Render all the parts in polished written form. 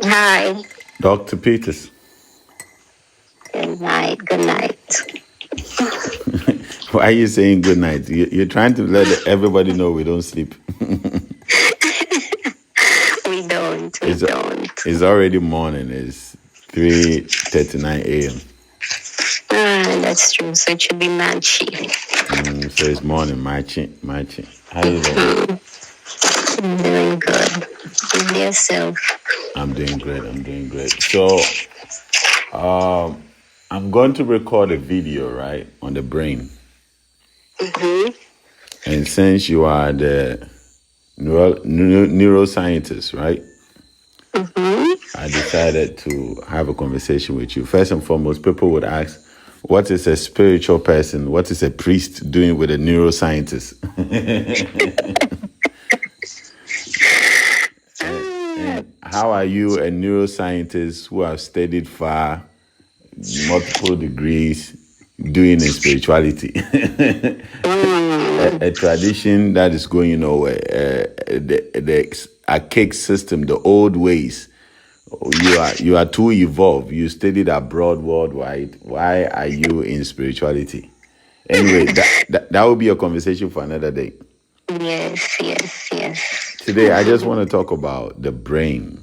Hi. Dr. Peters. Good night. Good night. Why are you saying good night? You're trying to let everybody know we don't sleep. We don't. We don't. It's already morning. It's 3:39 a.m. That's true. So it should be Manchi. So it's morning. Marching. How you doing? I'm doing good. With yourself. I'm doing great. So, I'm going to record a video, right, on the brain. And since you are the neuroscientist, right? I decided to have a conversation with you. First and foremost, people would ask, what is a spiritual person? What is a priest doing with a neuroscientist? and how are you, a neuroscientist who have studied far, multiple degrees, doing in spirituality? a tradition that is going nowhere. The archaic system, the old ways. You are too evolved. You studied abroad worldwide. Why are you in spirituality? Anyway, that will be a conversation for another day. Yes. Today, I just want to talk about the brain.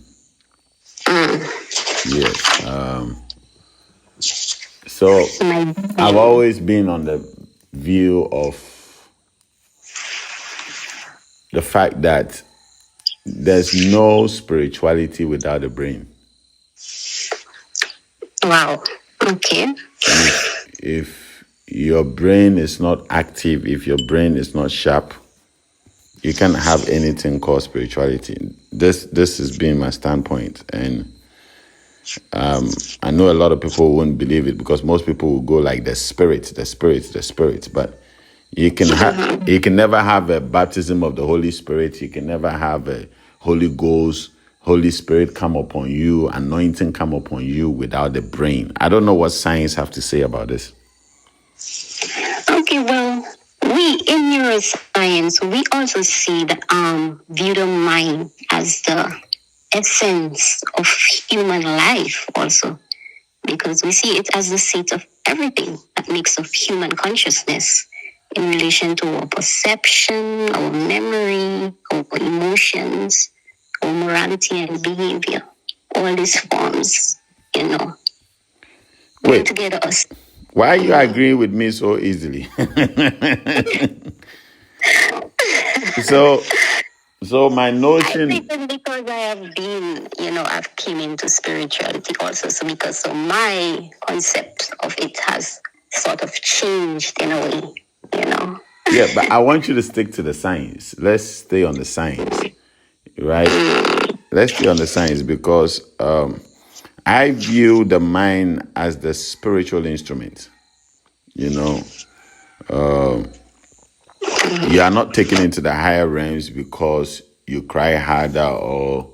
Yes. So, I've always been on the view of the fact that there's no spirituality without the brain. Wow. Okay. If your brain is not active, if your brain is not sharp, you can't have anything called spirituality. This has been my standpoint, and I know a lot of people won't believe it because most people will go like the spirit. But you can never have a baptism of the Holy Spirit. You can never have a Holy Ghost, Holy Spirit come upon you, anointing come upon you without the brain. I don't know what science have to say about this. Okay, well, we in neuroscience, we also see view the mind as the essence of human life also, because we see it as the seat of everything that makes of human consciousness in relation to our perception, our memory, our emotions, our morality and behavior. All these forms, Wait, together us. Why are you agreeing with me so easily? So my notion. I think because I have been, I've came into spirituality also. So because my concept of it has sort of changed in a way, Yeah, but I want you to stick to the science. Let's stay on the science, right? Let's stay on the science because I view the mind as the spiritual instrument. You are not taken into the higher realms because you cry harder or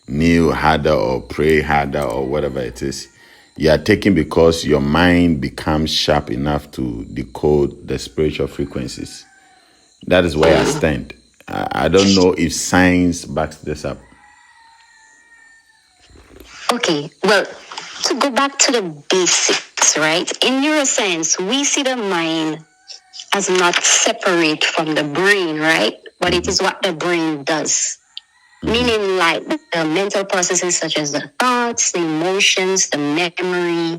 kneel harder or pray harder or whatever it is. You are taken because your mind becomes sharp enough to decode the spiritual frequencies. That is where I stand. I don't know if science backs this up. Okay, well, to go back to the basics, right? In neuroscience, we see the mind as not separate from the brain, right? But it is what the brain does. Meaning like the mental processes such as the thoughts, the emotions, the memory,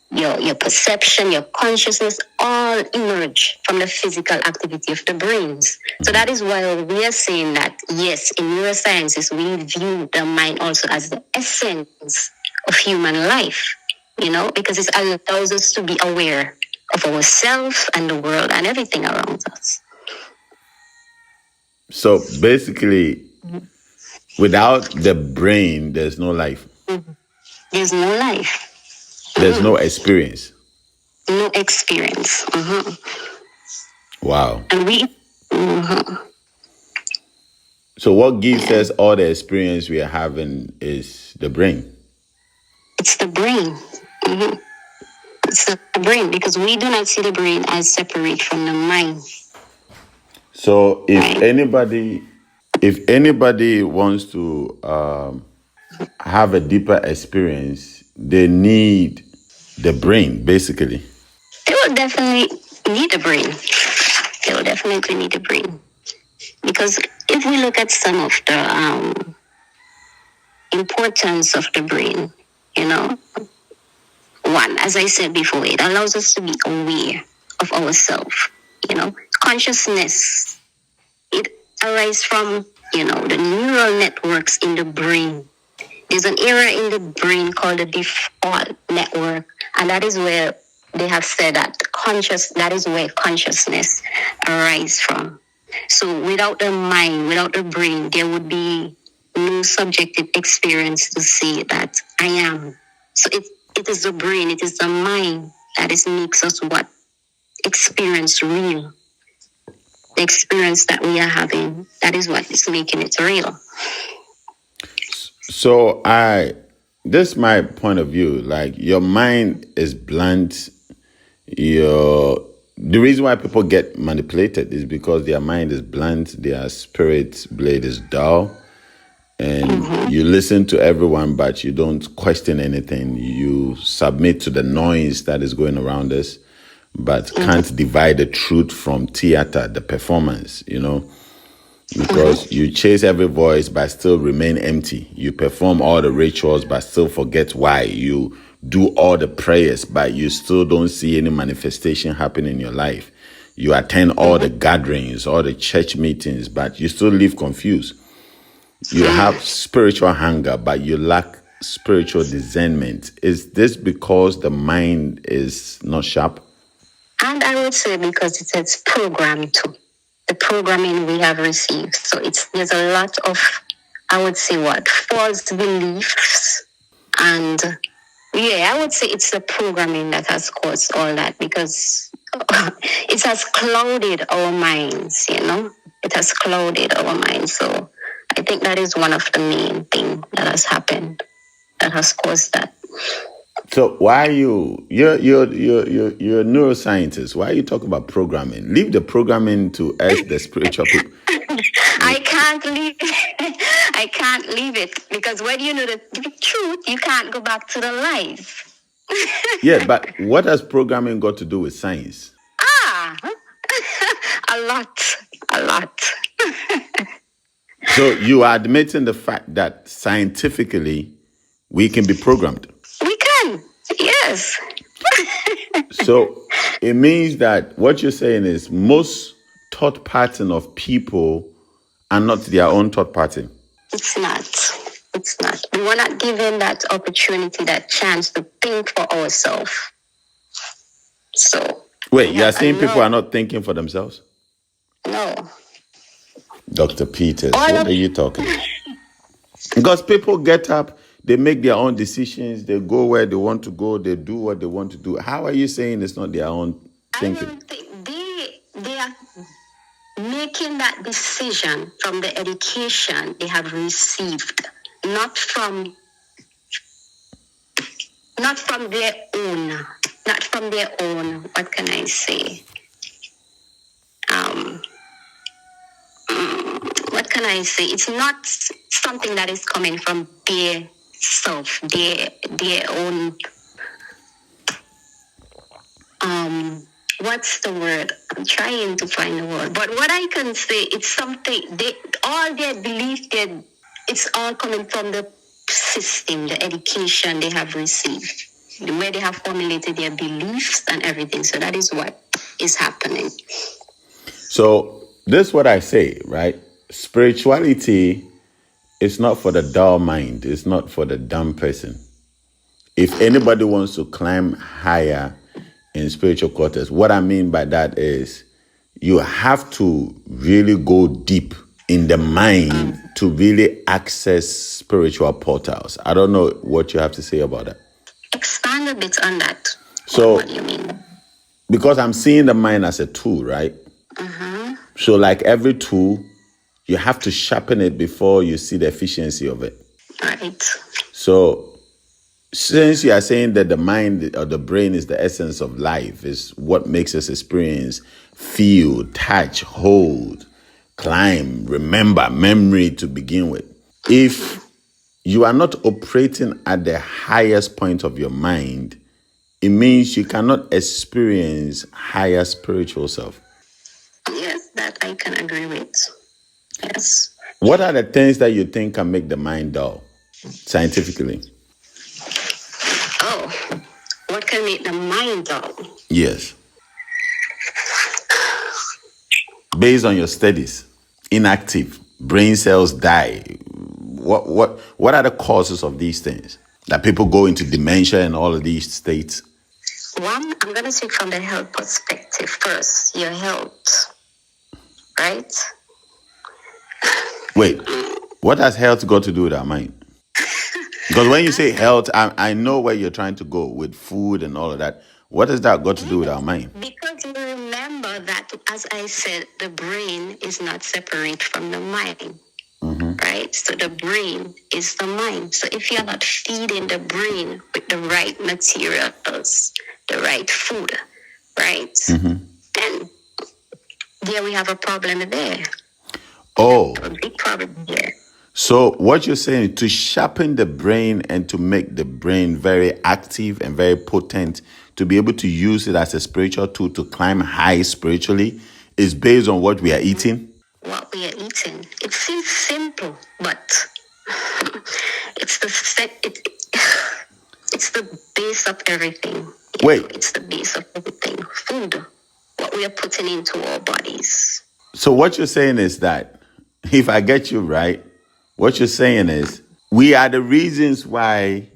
your perception, your consciousness, all emerge from the physical activity of the brains. So that is why we are saying that, yes, in neurosciences, we view the mind also as the essence of human life, because it allows us to be aware of ourselves and the world and everything around us. So basically, without the brain, there's no life. There's no life. There's no experience. No experience. Wow. And we... So what gives us all the experience we are having is the brain. It's the brain. It's the brain, because we do not see the brain as separate from the mind. So if anybody wants to have a deeper experience, they need the brain, basically. They will definitely need the brain. They will definitely need the brain. Because if we look at some of the importance of the brain, one, as I said before, it allows us to be aware of ourselves. Consciousness, it arises from, the neural networks in the brain. There's an area in the brain called the default network, and that is where they have said that that is where consciousness arises from. So without the mind, without the brain, there would be no subjective experience to say that I am. So it is the brain, it is the mind that makes us what? Experience real. The experience that we are having, that is what is making it real. So this is my point of view. Like, your mind is blunt. The reason why people get manipulated is because their mind is blunt, their spirit blade is dull, and you listen to everyone, but you don't question anything. You submit to the noise that is going around us, but can't divide the truth from theater, the performance, because you chase every voice but still remain empty. You perform all the rituals but still forget why. You do all the prayers but you still don't see any manifestation happen in your life. You attend all the gatherings, all the church meetings, but you still live confused. You have spiritual hunger but you lack spiritual discernment. Is this because the mind is not sharp? And I would say because it's programmed too. The programming we have received. So there's a lot of, I would say false beliefs. And I would say it's the programming that has caused all that, because it has clouded our minds, It has clouded our minds. So I think that is one of the main things that has happened, that has caused that. So why you're a neuroscientist? Why are you talking about programming? Leave the programming to us, the spiritual people. I can't leave it. I can't leave it, because when you know the truth, you can't go back to the lies. Yeah, but what has programming got to do with science? A lot. So you are admitting the fact that scientifically we can be programmed? We can, yes. So it means that what you're saying is most thought pattern of people are not their own thought pattern. It's not. We were not given that opportunity, that chance to think for ourselves. So wait, you are saying people are not thinking for themselves? No. Dr. Peters, what are you talking about? Because people get up, they make their own decisions, they go where they want to go, they do what they want to do. How are you saying it's not their own thinking? I don't think they are making that decision from the education they have received, not from their own, what can I say? What can I say? It's not something that is coming from their self, their own. What's the word? I'm trying to find the word. But what I can say, it's something all their belief, it's all coming from the system, the education they have received, where they have formulated their beliefs and everything. So that is what is happening. So this is what I say, right? Spirituality is not for the dull mind. It's not for the dumb person. If anybody wants to climb higher in spiritual quarters, what I mean by that is you have to really go deep in the mind to really access spiritual portals. I don't know what you have to say about that. Expand a bit on that. So, what do you mean? Because I'm seeing the mind as a tool, right? So like every tool, you have to sharpen it before you see the efficiency of it. Right. So since you are saying that the mind or the brain is the essence of life, is what makes us experience, feel, touch, hold, climb, remember, memory to begin with. If you are not operating at the highest point of your mind, it means you cannot experience higher spiritual self. Yes, that I can agree with. Yes. What are the things that you think can make the mind dull, scientifically? Oh, what can make the mind dull? Yes. Based on your studies, inactive, brain cells die. What are the causes of these things? That people go into dementia and all of these states? One, I'm going to speak from the health perspective first. Your health, right? Wait, what has health got to do with our mind? Because when you say health, I know where you're trying to go with food and all of that. What has that got to do with our mind? Because you remember that, as I said, the brain is not separate from the mind, right? So the brain is the mind. So if you're not feeding the brain with the right materials, the right food, right? Then there we have a problem there. Oh. A big problem here. So what you're saying, to sharpen the brain and to make the brain very active and very potent, to be able to use it as a spiritual tool to climb high spiritually, is based on what we are eating? What we are eating. It seems simple, but it's the base of everything. Wait. It's the base of everything. Food, what we are putting into our bodies. So what you're saying is that, if I get you right, what you're saying is we are the reasons why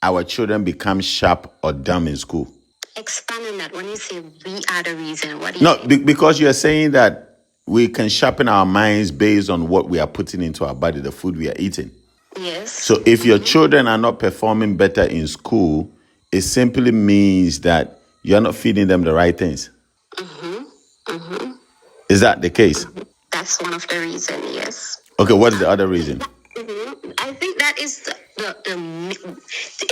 our children become sharp or dumb in school. Expand on that. When you say we are the reason, what do you mean? No, because you're saying that we can sharpen our minds based on what we are putting into our body, the food we are eating. Yes. So if your children are not performing better in school, it simply means that you're not feeding them the right things. Is that the case? That's one of the reasons, yes. Okay, what is the other reason? I think that is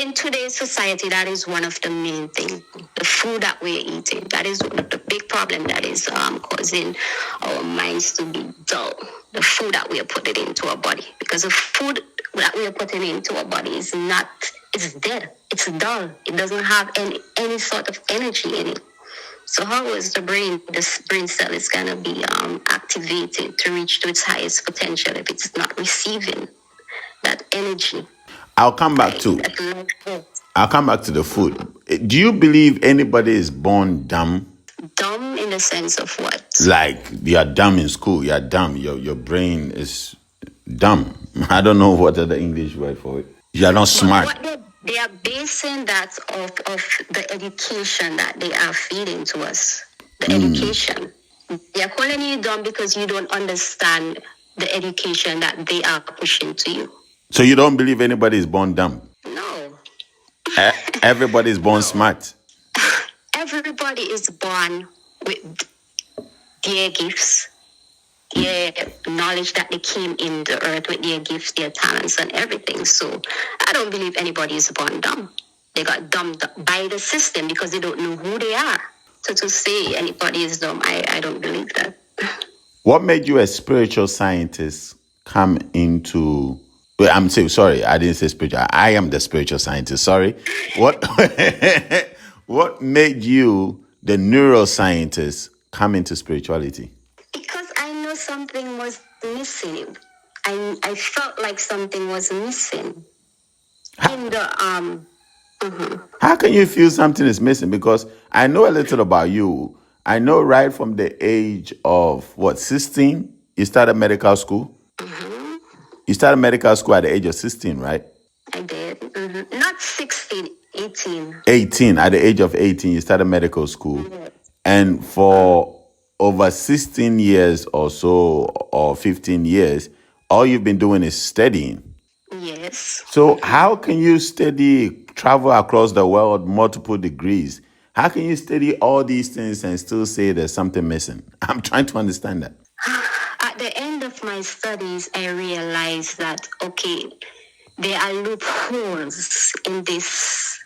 in today's society, that is one of the main things. The food that we're eating, that is one of the big problem that is causing our minds to be dull. The food that we are putting into our body, because the food that we are putting into our body is not, it's dead. It's dull. It doesn't have any sort of energy in it. So how is the brain, this brain cell is going to be activated to reach to its highest potential if it's not receiving that energy? I'll come back to the food. Do you believe anybody is born dumb? Dumb in the sense of what? Like you're dumb in school, you're dumb. Your brain is dumb. I don't know what other English word for it. You're not smart. They are basing that of the education that they are feeding to us. The education. They are calling you dumb because you don't understand the education that they are pushing to you. So you don't believe anybody is born dumb? No. Everybody is born smart. Everybody is born with their gifts, their knowledge that they came in the earth with, their gifts, their talents and everything. So I don't believe anybody is born dumb. They got dumbed by the system because they don't know who they are. So to say anybody is dumb, I don't believe that. What made you a spiritual scientist come into... Well, I'm saying, sorry, I didn't say spiritual. I am the spiritual scientist, sorry. What made you, the neuroscientist, come into spirituality? Because I know something was missing. I felt like something was missing. In the How can you feel something is missing? Because I know a little about you. I know right from the age of 16, you started medical school. You started medical school at the age of 16, right? I did. Not 16, 18. 18. At the age of 18, you started medical school. Yes. And for over 16 years or so, or 15 years, all you've been doing is studying. Yes. So how can you travel across the world, multiple degrees? How can you study all these things and still say there's something missing? I'm trying to understand that. At the end of my studies, I realized that, okay, there are loopholes in this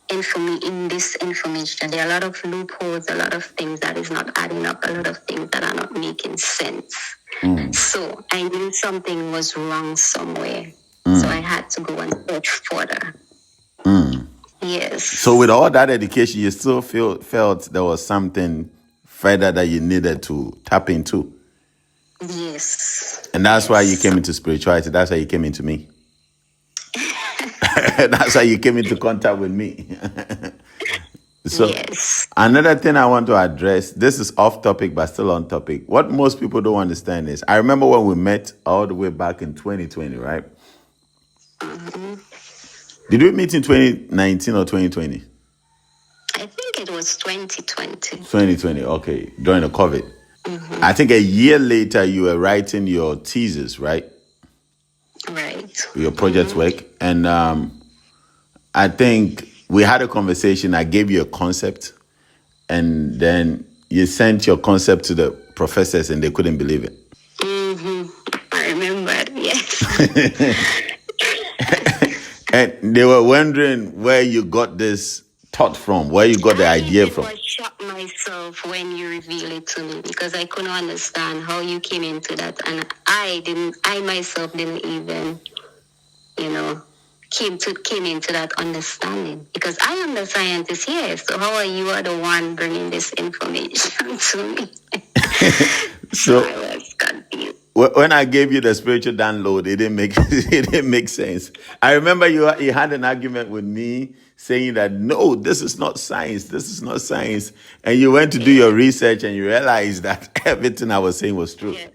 information. There are a lot of loopholes, a lot of things that is not adding up, a lot of things that are not making sense. So I knew something was wrong somewhere. So I had to go and search further. Yes. So with all that education, you still felt there was something further that you needed to tap into. Yes. And that's why you came into spirituality. That's why you came into me. That's why you came into contact with me. So another thing I want to address, this is off topic, but still on topic. What most people don't understand is, I remember when we met all the way back in 2020, right? Did we meet in 2019 or 2020? I think it was 2020. 2020, okay, during the COVID. I think a year later, you were writing your thesis, right? Right. Your project work. And I think we had a conversation. I gave you a concept, and then you sent your concept to the professors, and they couldn't believe it. I remember, yes. And they were wondering where you got this thought from, where you got the idea from. I shocked myself when you revealed it to me, because I couldn't understand how you came into that, and I myself didn't even, came into that understanding, because I am the scientist here. So how are you the one bringing this information to me? So I was confused. When I gave you the spiritual download, it didn't make sense. I remember you had an argument with me saying that, no, this is not science. This is not science. And you went to do your research and you realized that everything I was saying was true. Yes.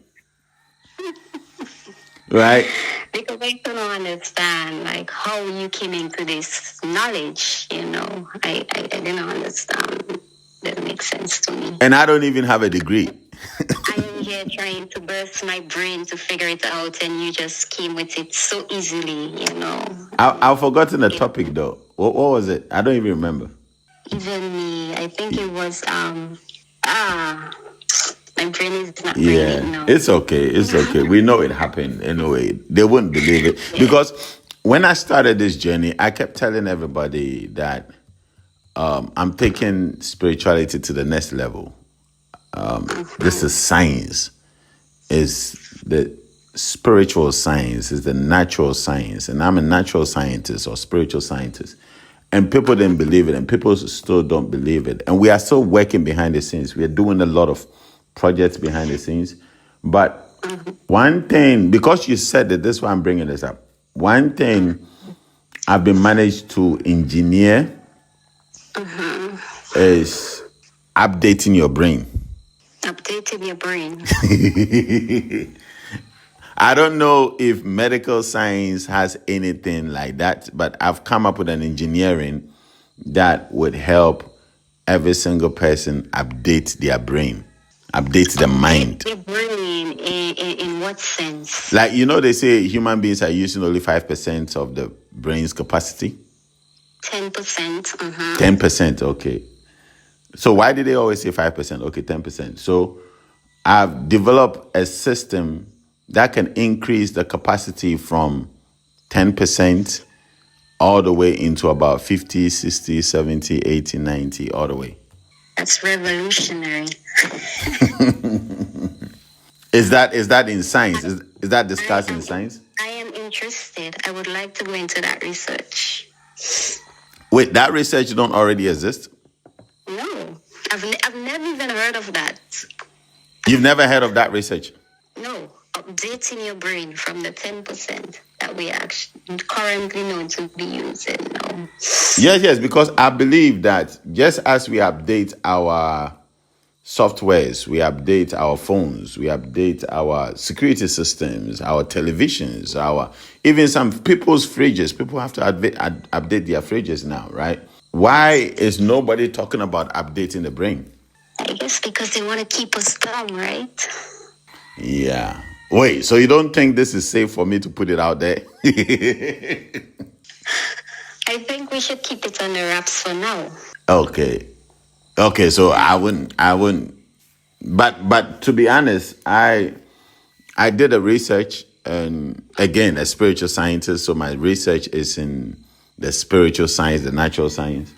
Right? Because I couldn't understand how you came into this knowledge, I didn't understand. That makes sense to me. And I don't even have a degree. I am here trying to burst my brain to figure it out, and you just came with it so easily, I've forgotten the topic though. What was it? I don't even remember. Even me, I think it was my brain is not braining now. It's okay. It's okay. We know it happened anyway. They wouldn't believe it. Because when I started this journey, I kept telling everybody that I'm taking spirituality to the next level. This is science. It's the spiritual science. It's the natural science. And I'm a natural scientist or spiritual scientist. And people didn't believe it. And people still don't believe it. And we are still working behind the scenes. We are doing a lot of projects behind the scenes. But one thing, because you said that, this is why I'm bringing this up. One thing I've been managed to engineer is updating your brain. Updating your brain. I don't know if medical science has anything like that, but I've come up with an engineering that would help every single person update their brain, update their mind. Your brain in what sense? Like, they say human beings are using only 5% of the brain's capacity. 10%. 10%, okay. So why did they always say 5%? Okay, 10%. So I've developed a system that can increase the capacity from 10% all the way into about 50, 60, 70, 80, 90, all the way. That's revolutionary. Is that in science? Is that discussed in science? I am interested. I would like to go into that research. Wait, that research don't already exist? No, I've never even heard of that. You've never heard of that research? No, updating your brain from the 10% that we actually currently know to be using now. Yes, because I believe that just as we update our softwares, we update our phones, we update our security systems, our televisions, even some people's fridges. People have to update their fridges now, right? Why is nobody talking about updating the brain? I guess because they want to keep us dumb, right? Yeah. Wait, so you don't think this is safe for me to put it out there? I think we should keep it under wraps for now. Okay, so I wouldn't. But to be honest, I did a research, and again, a spiritual scientist. So my research is in the spiritual science, the natural science,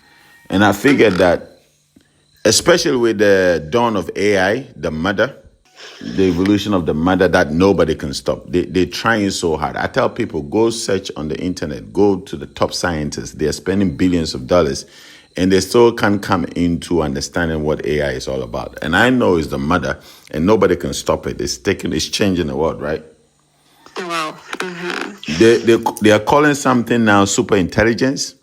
and I figured that, especially with the dawn of AI, the mother, the evolution of the mother that nobody can stop. They're trying so hard. I tell people, go search on the internet, go to the top scientists. They're spending billions of dollars, and they still can't come into understanding what AI is all about. And I know it's the mother, and nobody can stop it. It's changing the world, right? Wow. They are calling something now super intelligence.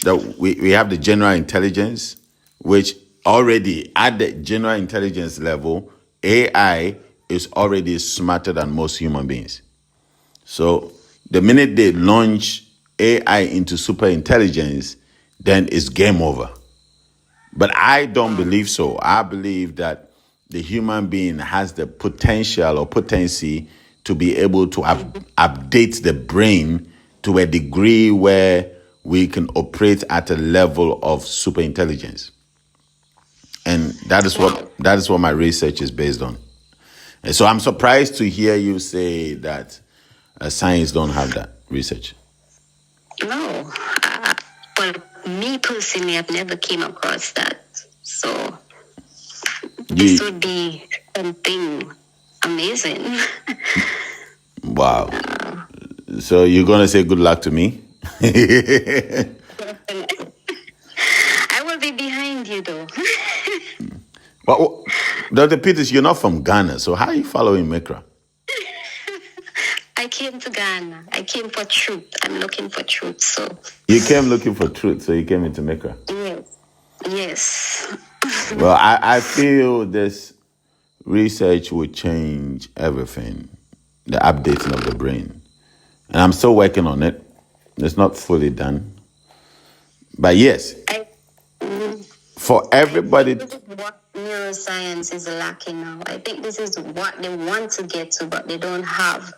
That we have the general intelligence, which already at the general intelligence level, AI is already smarter than most human beings. So the minute they launch AI into super intelligence, then it's game over. But I don't believe so. I believe that the human being has the potential or potency to be able to update the brain to a degree where we can operate at a level of super intelligence. And that is what my research is based on. And so I'm surprised to hear you say that science don't have that research. No, but me personally, I've never came across that. So this would be something amazing. Wow. So you're going to say good luck to me? I will be behind you, though. Well, Dr. Peters, you're not from Ghana, so how are you following MEKRA? I came to Ghana. I came for truth. I'm looking for truth, so... You came looking for truth, so you came into MEKRA? Yes. Well, I feel this research will change everything, the updating of the brain. And I'm still working on it. It's not fully done. But yes, for everybody... This is what neuroscience is lacking now. I think this is what they want to get to, but they don't have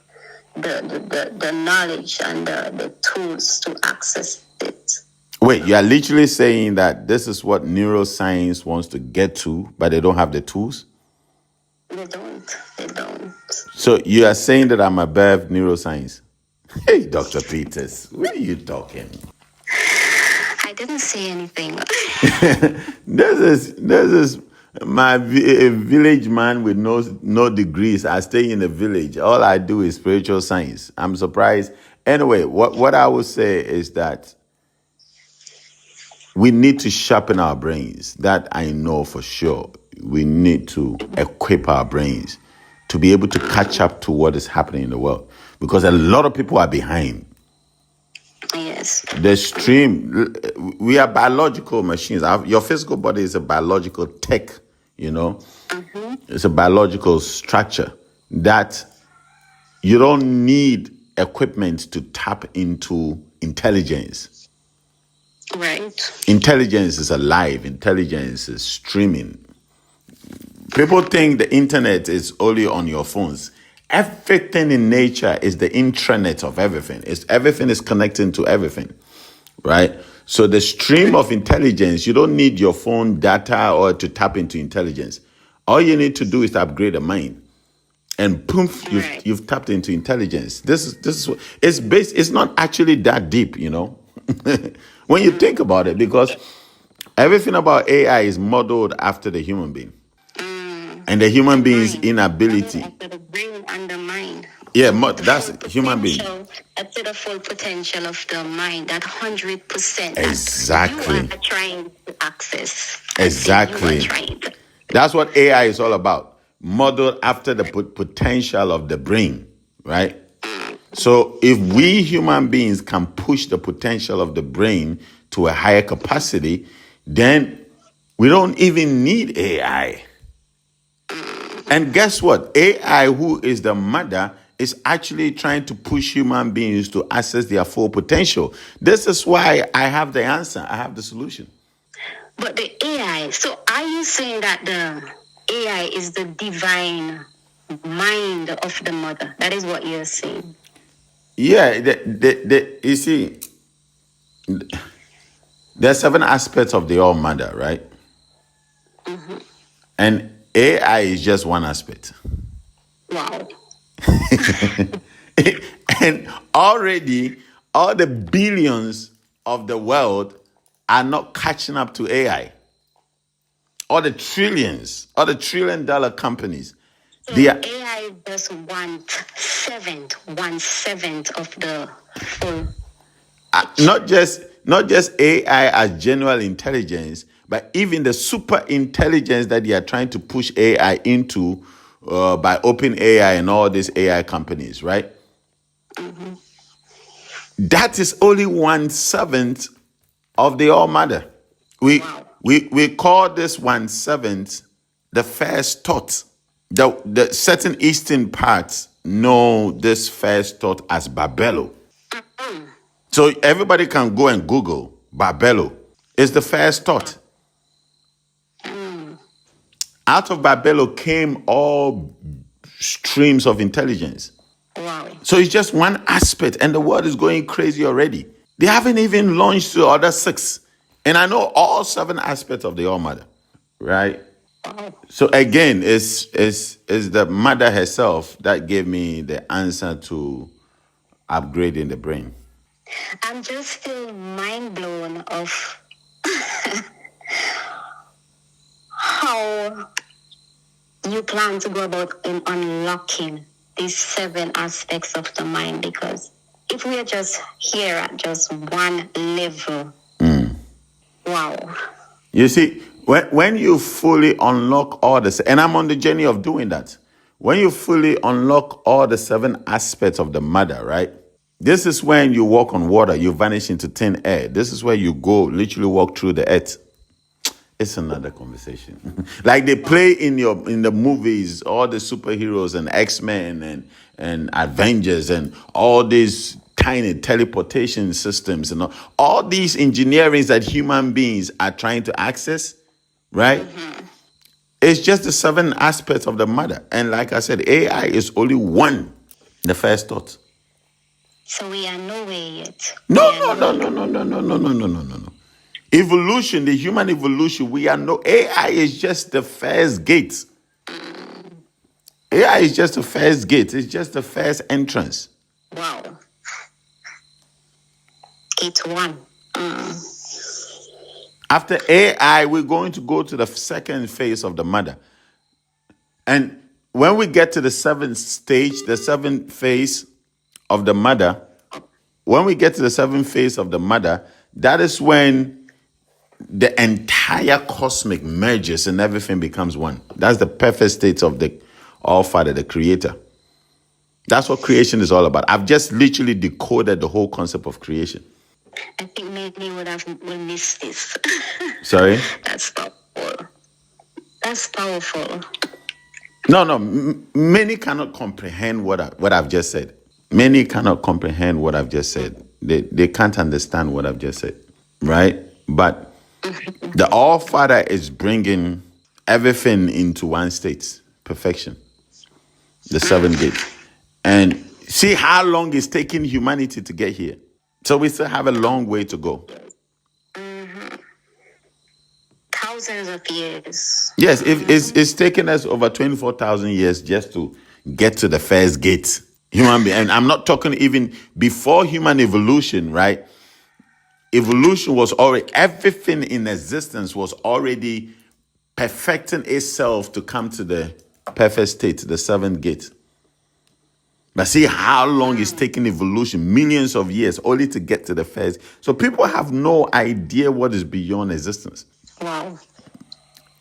the knowledge and the tools to access it. Wait, you are literally saying that this is what neuroscience wants to get to, but they don't have the tools? They don't. So you are saying that I'm above neuroscience? Hey, Dr. Peters, what are you talking? I didn't say anything. This is my village man with no degrees. I stay in the village. All I do is spiritual science. I'm surprised. Anyway, what I would say is that we need to sharpen our brains. That I know for sure. We need to equip our brains to be able to catch up to what is happening in the world. Because a lot of people are behind. Yes. The stream, we are biological machines. Your physical body is a biological tech, you know. It's a biological structure that you don't need equipment to tap into intelligence. Right. Intelligence is alive. Intelligence is streaming. People think the internet is only on your phones. Everything in nature is the intranet of everything. Everything is connecting to everything, right? So the stream of intelligence, you don't need your phone data or to tap into intelligence. All you need to do is to upgrade the mind, and poof, you've tapped into intelligence. This is it's not actually that deep, you know, when you think about it, because everything about AI is modeled after the human being. And the human being's inability. After the brain and the mind. Yeah, that's human being. After the full potential of the mind, that 100%. Exactly. You are trying to access. Exactly. That's what AI is all about. Modeled after the potential of the brain, right? So if we human beings can push the potential of the brain to a higher capacity, then we don't even need AI. And guess what? AI, who is the mother, is actually trying to push human beings to access their full potential. This is why I have the answer. I have the solution. But the AI, so are you saying that the AI is the divine mind of the mother? That is what you're saying. Yeah, you see, there are 7 aspects of the All Mother, right? And AI is just one aspect. Wow. And already, all the billions of the world are not catching up to AI. All the $1 trillion companies, So They are AI just one seventh of the full picture. not just AI as general intelligence, but even the super intelligence that they are trying to push AI into by open AI and all these AI companies, right? That is only 1/7 of the All Mother. We Wow. we call this 1/7 the first thought. The certain Eastern parts know this first thought as Babelo. So everybody can go and Google Babelo. It's the first thought. Out of Babelo came all streams of intelligence. Wow. So it's just one aspect, and the world is going crazy already. They haven't even launched the other 6. And I know all 7 aspects of the All Mother, right? Wow. So again, it's the mother herself that gave me the answer to upgrading the brain. I'm just still mind blown of how you plan to go about in unlocking these 7 aspects of the mind, because if we are just here at just one level, wow. You see, when you fully unlock all this, and I'm on the journey of doing that, when you fully unlock all the 7 aspects of the mother, right? This is when you walk on water, you vanish into thin air. This is where you go, literally walk through the earth. It's another conversation. Like they play in the movies, all the superheroes and X-Men and Avengers and all these tiny teleportation systems and all these engineerings that human beings are trying to access, right? It's just the 7 aspects of the mother. And like I said, AI is only one, the first thought. So we are nowhere yet. No. Evolution, the human evolution, we are no AI is just the first gate. AI is just the first gate. It's just the first entrance. Wow. Gate 1. After AI, we're going to go to the second phase of the mother. And when we get to the 7th stage, the 7th phase of the mother, when we get to the 7th phase of the mother, that is when the entire cosmic merges and everything becomes one. That's the perfect state of the All-Father, the Creator. That's what creation is all about. I've just literally decoded the whole concept of creation. I think many will miss this. Sorry? That's powerful. That's powerful. No. Many cannot comprehend what I've just said. Many cannot comprehend what I've just said. They can't understand what I've just said, right? But the All-Father is bringing everything into one state, perfection, the 7th gate. And see how long it's taking humanity to get here. So we still have a long way to go. Thousands of years. Yes, it's taken us over 24,000 years just to get to the first gate. Human being, and I'm not talking even before human evolution, right? Evolution was already, everything in existence was already perfecting itself to come to the perfect state, the 7th gate. But see how long it's taken evolution, millions of years, only to get to the first. So people have no idea what is beyond existence. Wow.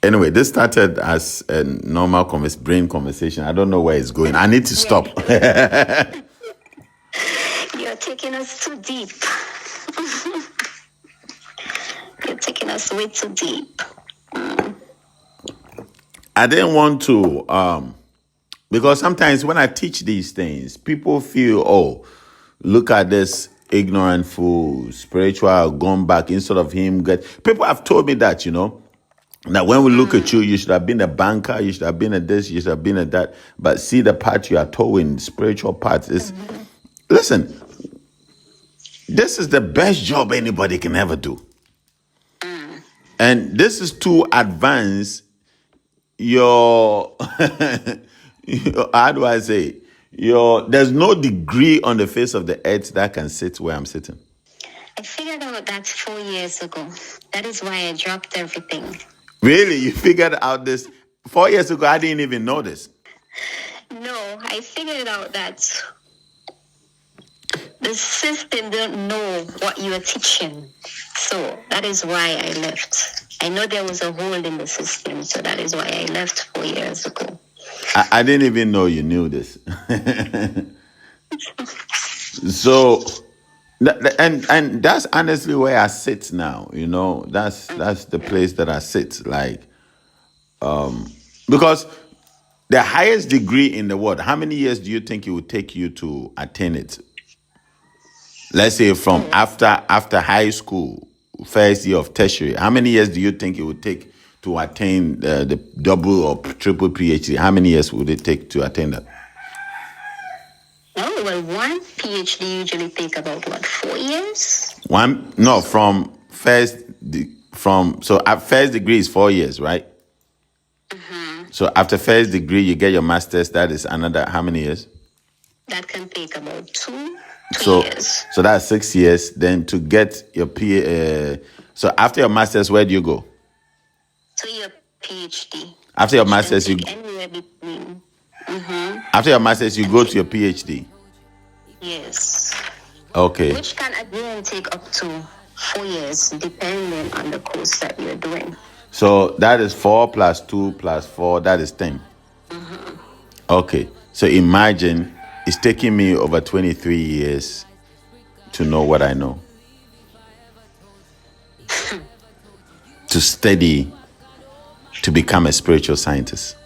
Anyway, this started as a normal brain conversation. I don't know where it's going. I need to stop. You're taking us too deep. You're taking us way too deep. I didn't want to, because sometimes when I teach these things, people feel, oh, look at this ignorant fool, spiritual, gone back instead of him. People have told me that, that when we look at you, you should have been a banker, you should have been a this, you should have been a that. But see the part you are towing, spiritual part is, listen, this is the best job anybody can ever do. And this is too advanced. How do I say? There's no degree on the face of the earth that can sit where I'm sitting. I figured out that 4 years ago. That is why I dropped everything. Really? You figured out this 4 years ago? I didn't even know this. No, I figured out that the system don't know what you are teaching. So that is why I left. I know there was a hole in the system, so that is why I left 4 years ago. I didn't even know you knew this. So, and that's honestly where I sit now. You know, that's the place that I sit. Like, because the highest degree in the world, how many years do you think it would take you to attain it? Let's say from after high school, first year of tertiary, how many years do you think it would take to attain the double or triple PhD? How many years would it take to attain that? Oh, well, one PhD usually take about, 4 years? From first degree is 4 years, right? So after first degree, you get your master's. That is another how many years? That can take about two So years. so that's 6 years. Then to get your so after your master's, where do you go? To your PhD. After your Which can master's, you take anywhere between. after your master's, you go to your PhD. Yes. Okay. Which can again take up to 4 years, depending on the course that you're doing. So that is 4 plus 2 plus 4. That is 10. Okay. So imagine it's taking me over 23 years to know what I know. To study, to become a spiritual scientist.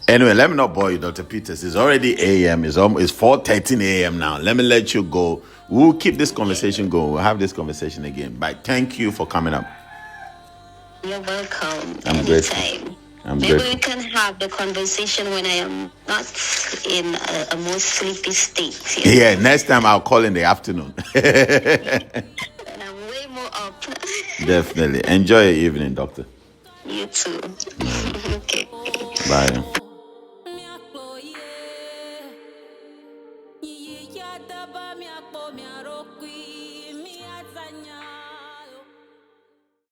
Anyway, let me not bore you, Dr. Peters. It's already a.m. It's 4:13 a.m. now. Let me let you go. We'll keep this conversation going. We'll have this conversation again. But thank you for coming up. You're welcome. I'm grateful. Anytime. Maybe grateful. We can have the conversation when I am not in a more sleepy state. Yeah, next time I'll call in the afternoon. And I'm way more up. Definitely. Enjoy your evening, doctor. You too. Okay. Bye.